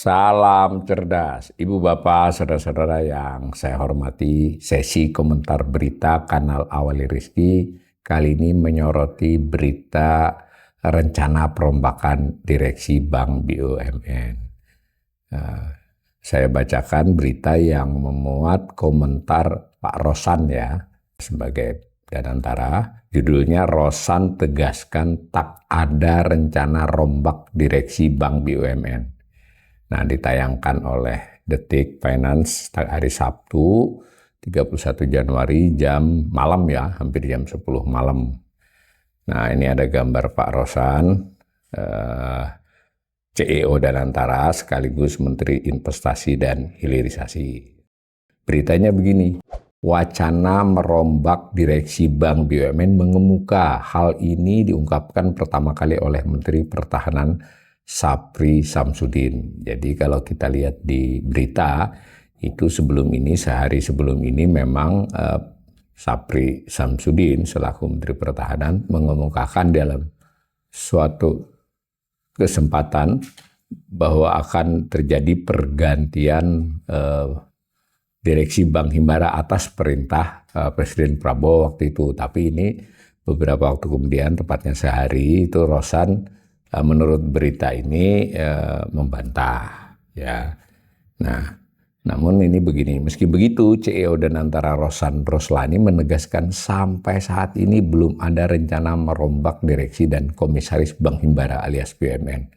Salam cerdas, Ibu Bapak, saudara-saudara yang saya hormati. Sesi komentar berita kanal Awali Rizki kali ini menyoroti berita rencana perombakan direksi Bank BUMN. Saya bacakan berita yang memuat komentar Pak Rosan ya sebagai Danantara. Judulnya Rosan tegaskan tak ada rencana rombak direksi Bank BUMN. Nah, ditayangkan oleh Detik Finance hari Sabtu 31 Januari jam malam ya, hampir jam 10 malam. Nah, ini ada gambar Pak Rosan, CEO Danantara sekaligus Menteri Investasi dan Hilirisasi. Beritanya begini, wacana merombak direksi Bank BUMN mengemuka. Hal ini diungkapkan pertama kali oleh Menteri Pertahanan Sapri Samsudin. Jadi kalau kita lihat di berita itu sebelum ini, sehari sebelum ini memang Sapri Samsudin selaku Menteri Pertahanan mengemukakan dalam suatu kesempatan bahwa akan terjadi pergantian direksi Bank Himbara atas perintah Presiden Prabowo waktu itu. Tapi ini beberapa waktu kemudian, tepatnya sehari, itu Rosan menurut berita ini membantah ya. Nah, namun ini begini, meski begitu CEO Danantara Rosan Roslani menegaskan sampai saat ini belum ada rencana merombak direksi dan komisaris Bank Himbara alias BUMN.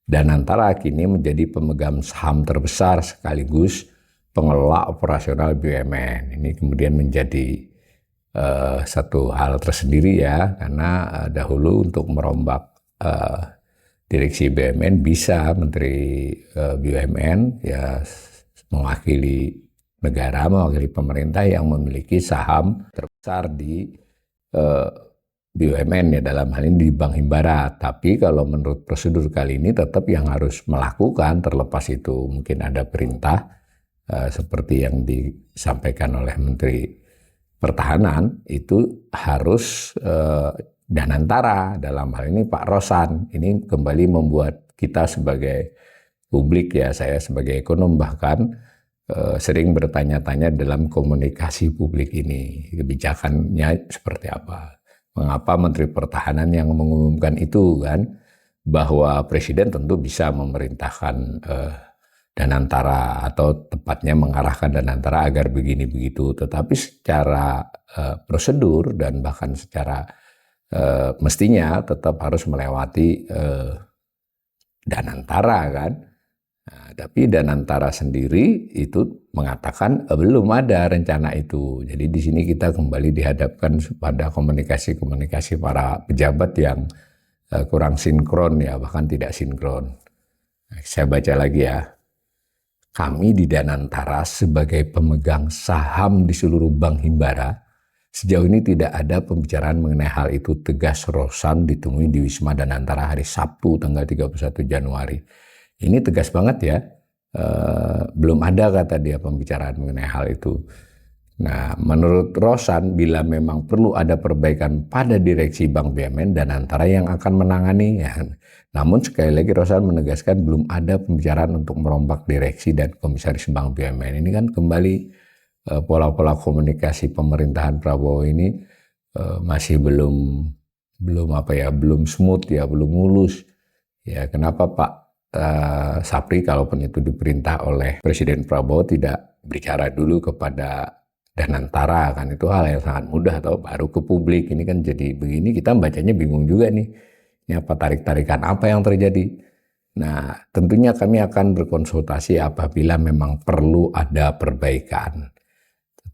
Danantara kini menjadi pemegang saham terbesar sekaligus pengelola operasional BUMN. Ini kemudian menjadi satu hal tersendiri ya, karena dahulu untuk merombak direksi BUMN bisa Menteri BUMN ya mewakili negara, mewakili pemerintah yang memiliki saham terbesar di BUMN ya, dalam hal ini di Bank Himbara. Tapi kalau menurut prosedur kali ini tetap yang harus melakukan, terlepas itu mungkin ada perintah seperti yang disampaikan oleh Menteri Pertahanan, itu harus Danantara, dalam hal ini Pak Rosan. Ini kembali membuat kita sebagai publik ya, saya sebagai ekonom bahkan sering bertanya-tanya dalam komunikasi publik ini, kebijakannya seperti apa. Mengapa Menteri Pertahanan yang mengumumkan itu kan, bahwa Presiden tentu bisa memerintahkan Danantara atau tepatnya mengarahkan Danantara agar begini begitu, tetapi secara prosedur dan bahkan secara mestinya tetap harus melewati Danantara kan. Nah, tapi Danantara sendiri itu mengatakan belum ada rencana itu. Jadi di sini kita kembali dihadapkan pada komunikasi-komunikasi para pejabat yang kurang sinkron ya, bahkan tidak sinkron. Saya baca lagi ya. Kami di Danantara sebagai pemegang saham di seluruh Bank Himbara, sejauh ini tidak ada pembicaraan mengenai hal itu, tegas Rosan ditemui di Wisma Danantara hari Sabtu tanggal 31 Januari. Ini tegas banget ya, belum ada kata dia pembicaraan mengenai hal itu. Nah, menurut Rosan, bila memang perlu ada perbaikan pada direksi Bank BUMN, Danantara yang akan menangani ya. Namun sekali lagi Rosan menegaskan belum ada pembicaraan untuk merombak direksi dan komisaris Bank BUMN. Ini kan kembali pola-pola komunikasi pemerintahan Prabowo ini masih belum smooth ya, belum mulus ya. Kenapa Pak Sapri kalaupun itu diperintah oleh Presiden Prabowo tidak bicara dulu kepada Danantara, kan itu hal yang sangat mudah atau baru ke publik. Ini kan jadi begini, kita bacanya bingung juga nih. Ini apa tarik-tarikan apa yang terjadi? Nah, tentunya kami akan berkonsultasi apabila memang perlu ada perbaikan.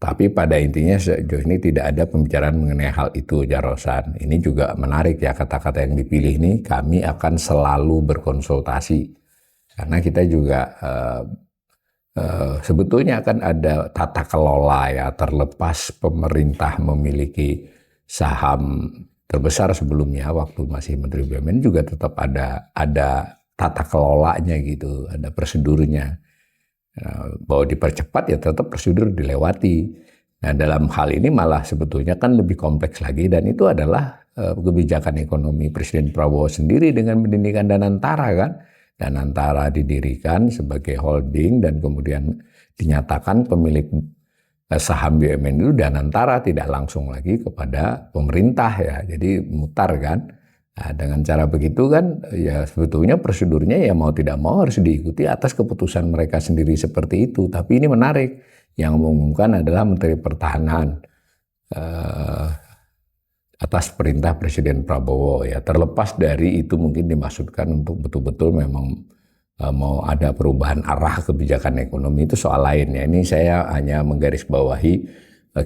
Tapi pada intinya sejauh ini tidak ada pembicaraan mengenai hal itu, Jarosan. Ini juga menarik ya kata-kata yang dipilih ini, kami akan selalu berkonsultasi. Karena kita juga sebetulnya akan ada tata kelola ya, terlepas pemerintah memiliki saham terbesar sebelumnya waktu masih Menteri BUMN juga tetap ada tata kelolanya gitu, ada prosedurnya. Bahwa dipercepat ya tetap prosedur dilewati. Nah, dalam hal ini malah sebetulnya kan lebih kompleks lagi, dan itu adalah kebijakan ekonomi Presiden Prabowo sendiri dengan mendirikan Danantara kan. Danantara didirikan sebagai holding dan kemudian dinyatakan pemilik saham BUMN itu Danantara, tidak langsung lagi kepada pemerintah ya. Jadi mutar kan. Nah, dengan cara begitu kan ya sebetulnya prosedurnya ya mau tidak mau harus diikuti atas keputusan mereka sendiri seperti itu. Tapi ini menarik, yang mengumumkan adalah Menteri Pertahanan atas perintah Presiden Prabowo ya. Terlepas dari itu mungkin dimaksudkan untuk betul-betul memang mau ada perubahan arah kebijakan ekonomi, itu soal lain ya. Ini saya hanya menggarisbawahi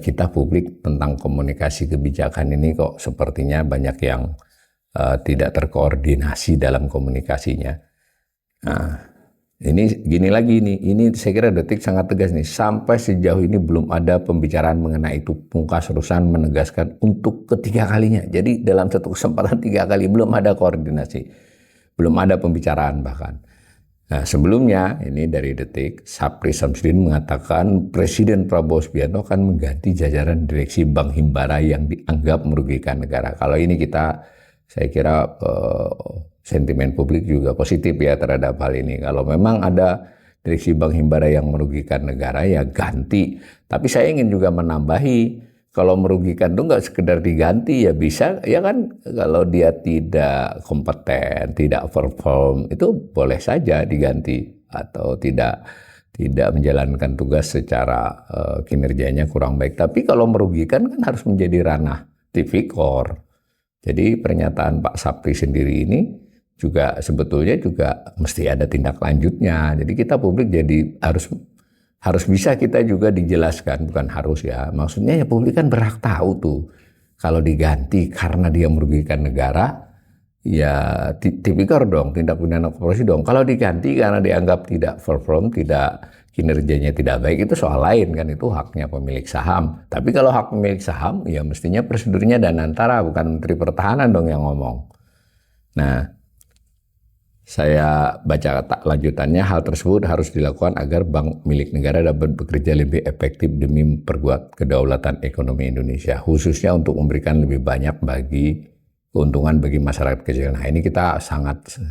kita publik tentang komunikasi kebijakan ini kok sepertinya banyak yang tidak terkoordinasi dalam komunikasinya. Nah, ini gini lagi nih, ini saya kira Detik sangat tegas nih, sampai sejauh ini belum ada pembicaraan mengenai itu. Pungkas Ruslan menegaskan untuk ketiga kalinya, jadi dalam satu kesempatan 3 kali belum ada koordinasi, belum ada pembicaraan bahkan. Nah, sebelumnya ini dari Detik, Sapri Samsudin mengatakan Presiden Prabowo Subianto akan mengganti jajaran direksi Bank Himbara yang dianggap merugikan negara. Kalau ini saya kira sentimen publik juga positif ya terhadap hal ini. Kalau memang ada direksi Bank Himbara yang merugikan negara ya ganti. Tapi saya ingin juga menambahi, kalau merugikan itu nggak sekedar diganti ya bisa ya kan, kalau dia tidak kompeten, tidak perform itu boleh saja diganti atau tidak menjalankan tugas secara kinerjanya kurang baik. Tapi kalau merugikan kan harus menjadi ranah tipikor. Jadi pernyataan Pak Sapri sendiri ini juga sebetulnya juga mesti ada tindak lanjutnya. Jadi kita publik jadi harus bisa kita juga dijelaskan, bukan harus ya. Maksudnya ya publik kan berhak tahu tuh. Kalau diganti karena dia merugikan negara, ya tipikor dong, tindak pidana korupsi dong. Kalau diganti karena dianggap tidak perform, kinerjanya tidak baik, itu soal lain kan, itu haknya pemilik saham. Tapi kalau hak pemilik saham, ya mestinya prosedurnya Danantara, bukan Menteri Pertahanan dong yang ngomong. Nah, saya baca lanjutannya, hal tersebut harus dilakukan agar bank milik negara dapat bekerja lebih efektif demi memperkuat kedaulatan ekonomi Indonesia, khususnya untuk memberikan lebih banyak keuntungan bagi masyarakat kecil. Nah, ini kita sangat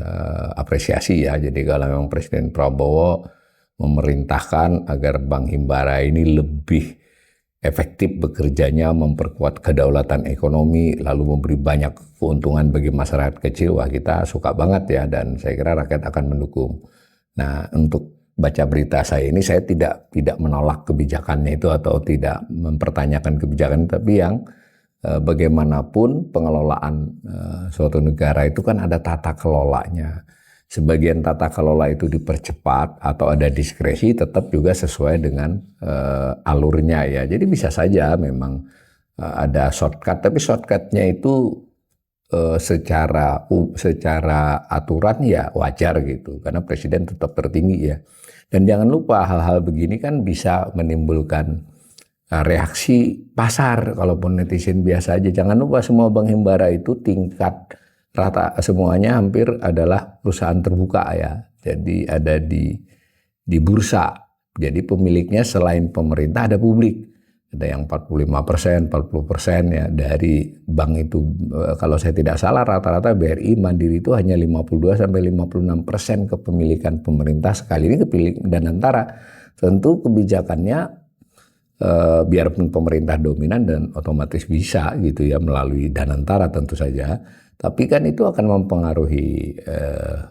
apresiasi ya. Jadi kalau memang Presiden Prabowo memerintahkan agar Bank Himbara ini lebih efektif bekerjanya, memperkuat kedaulatan ekonomi, lalu memberi banyak keuntungan bagi masyarakat kecil, wah kita suka banget ya, dan saya kira rakyat akan mendukung. Nah, untuk baca berita saya ini, saya tidak menolak kebijakannya itu atau tidak mempertanyakan kebijakan, tapi yang bagaimanapun pengelolaan suatu negara itu kan ada tata kelolanya. Sebagian tata kelola itu dipercepat atau ada diskresi, tetap juga sesuai dengan alurnya ya. Jadi bisa saja memang ada shortcut, tapi shortcutnya itu secara aturan ya wajar gitu, karena presiden tetap tertinggi ya. Dan jangan lupa hal-hal begini kan bisa menimbulkan reaksi pasar, kalaupun netizen biasa aja. Jangan lupa semua Bank Himbara itu tingkat rata semuanya hampir adalah perusahaan terbuka ya. Jadi ada di bursa. Jadi pemiliknya selain pemerintah ada publik. Ada yang 45%, 40% ya dari bank itu. Kalau saya tidak salah rata-rata BRI Mandiri itu hanya 52-56% kepemilikan pemerintah. Sekali ini kepemilikan Danantara. Tentu kebijakannya biarpun pemerintah dominan dan otomatis bisa gitu ya melalui Danantara tentu saja. Tapi kan itu akan mempengaruhi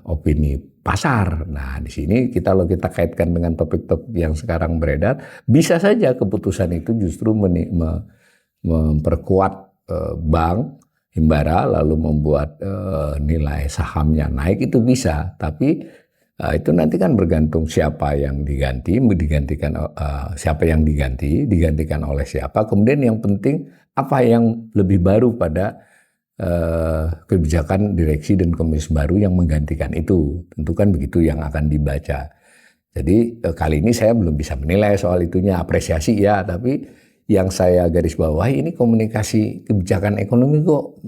opini pasar. Nah, di sini kalau kita kaitkan dengan topik-topik yang sekarang beredar, bisa saja keputusan itu justru memperkuat bank Himbara, lalu membuat nilai sahamnya naik, itu bisa. Tapi itu nanti kan bergantung siapa yang digantikan oleh siapa. Kemudian yang penting apa yang lebih baru pada kebijakan direksi dan komisaris baru yang menggantikan itu. Tentu kan begitu yang akan dibaca. Jadi kali ini saya belum bisa menilai soal itunya, apresiasi ya, tapi yang saya garis bawahi ini komunikasi kebijakan ekonomi kok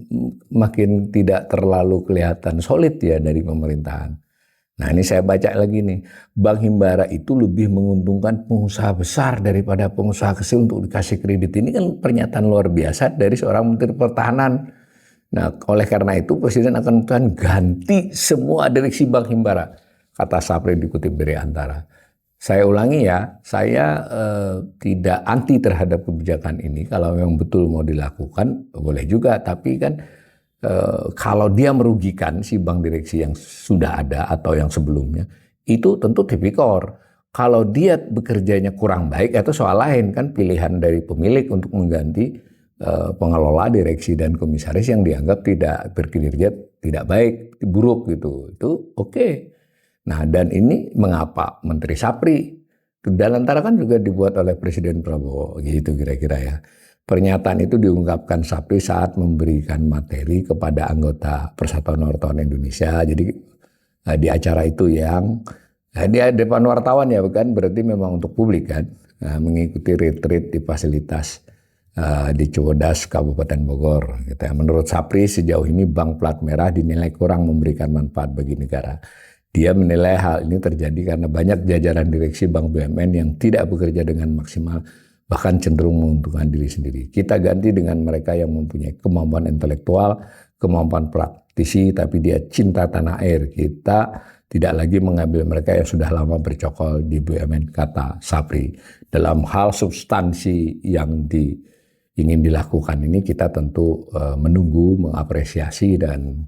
makin tidak terlalu kelihatan solid ya dari pemerintahan. Nah, ini saya baca lagi nih, Bank Himbara itu lebih menguntungkan pengusaha besar daripada pengusaha kecil untuk dikasih kredit. Ini kan pernyataan luar biasa dari seorang Menteri Pertahanan. Nah, oleh karena itu Presiden akan memutuskan ganti semua direksi Bank Himbara. kata Sapri dikutip dari Antara. Saya ulangi ya, saya tidak anti terhadap kebijakan ini. Kalau memang betul mau dilakukan, boleh juga. Tapi kan kalau dia merugikan si bank direksi yang sudah ada atau yang sebelumnya, itu tentu tipikor. Kalau dia bekerjanya kurang baik, itu soal lain kan, pilihan dari pemilik untuk mengganti pengelola, direksi dan komisaris yang dianggap tidak berkinerja, tidak baik, buruk gitu. Itu oke. Nah, dan ini mengapa Menteri Sapri dan antara kan juga dibuat oleh Presiden Prabowo gitu kira-kira ya. Pernyataan itu diungkapkan Sapri saat memberikan materi kepada anggota Persatuan Wartawan Indonesia. Jadi di acara itu yang di depan wartawan ya, bukan berarti memang untuk publik kan, mengikuti retreat di fasilitas di Cibodas, Kabupaten Bogor. Gitu ya. Menurut Sapri, sejauh ini bank plat merah dinilai kurang memberikan manfaat bagi negara. Dia menilai hal ini terjadi karena banyak jajaran direksi bank BUMN yang tidak bekerja dengan maksimal, bahkan cenderung menguntungkan diri sendiri. Kita ganti dengan mereka yang mempunyai kemampuan intelektual, kemampuan praktisi, tapi dia cinta tanah air. Kita tidak lagi mengambil mereka yang sudah lama bercokol di BUMN, kata Sapri. Dalam hal substansi yang ingin dilakukan ini, kita tentu menunggu, mengapresiasi, dan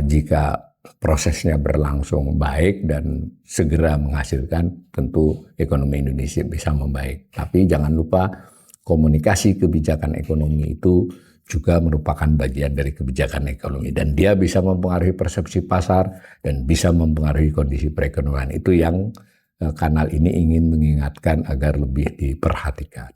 jika prosesnya berlangsung baik dan segera menghasilkan, tentu ekonomi Indonesia bisa membaik. Tapi jangan lupa komunikasi kebijakan ekonomi itu juga merupakan bagian dari kebijakan ekonomi. Dan dia bisa mempengaruhi persepsi pasar dan bisa mempengaruhi kondisi perekonomian. Itu yang kanal ini ingin mengingatkan agar lebih diperhatikan.